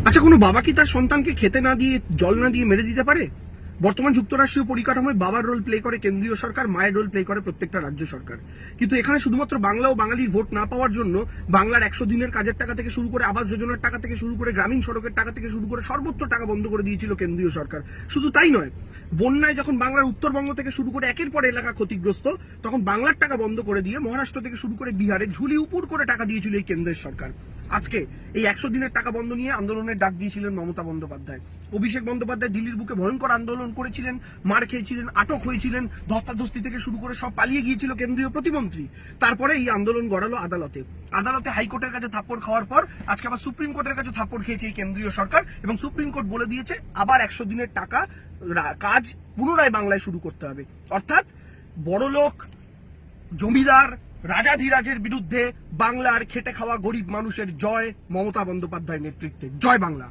আচ্ছা, কোনো বাবা কি তার সন্তানকে খেতে না দিয়ে, জল না দিয়ে মেরে দিতে পারে? বর্তমান যুক্তরাষ্ট্রীয় পরিকাঠামোয় বাবার রোল প্লে করে কেন্দ্রীয় সরকার, মায়ের রোল প্লে করে প্রত্যেকটা রাজ্য সরকার। কিন্তু এখানে শুধুমাত্র বাংলা ও বাঙালির ভোট না পাওয়ার জন্য বাংলার 100 দিনের কাজের টাকা থেকে শুরু করে আবাস যোজনার টাকা থেকে শুরু করে গ্রামীণ সড়কের টাকা থেকে শুরু করে সর্বত্র টাকা বন্ধ করে দিয়েছিল কেন্দ্রীয় সরকার। শুধু তাই নয়, বন্যায় যখন বাংলার উত্তরবঙ্গ থেকে শুরু করে একের পর এলাকা ক্ষতিগ্রস্ত, তখন বাংলার টাকা বন্ধ করে দিয়ে মহারাষ্ট্র থেকে শুরু করে বিহারে ঝুলি উপর করে টাকা দিয়েছিল এই কেন্দ্রের সরকার। আজকে এই 100 দিনের টাকা বন্ধ নিয়ে আন্দোলনের ডাক দিয়েছিলেন মমতা বন্দ্যোপাধ্যায়। অভিষেক বন্দ্যোপাধ্যায় দিল্লির বুকে ভয়ঙ্কর আন্দোলন করেছিলেন, মার খেয়েছিলেন, আটক হয়েছিলেন, ধস্তাধস্তি থেকে শুরু করে সব পালিয়ে গিয়েছিল কেন্দ্রীয় প্রতিমন্ত্রী। তারপরে এই আন্দোলন গড়ালো আদালতে। আদালতে হাইকোর্টের কাছে থাপ্পড় খাওয়ার পর আজকে আবার সুপ্রিম কোর্টের কাছে থাপ্পড় খেয়েছে এই কেন্দ্রীয় সরকার, এবং সুপ্রিম কোর্ট বলে দিয়েছে আবার 100 দিনের টাকা কাজ পুনরায় বাংলায় শুরু করতে হবে। অর্থাৎ বড়লোক, জমিদার, রাজাধিরাজের বিরুদ্ধে বাংলার খেটে খাওয়া গরিব মানুষের জয় মমতা বন্দ্যোপাধ্যায়ের নেতৃত্বে। জয় বাংলা।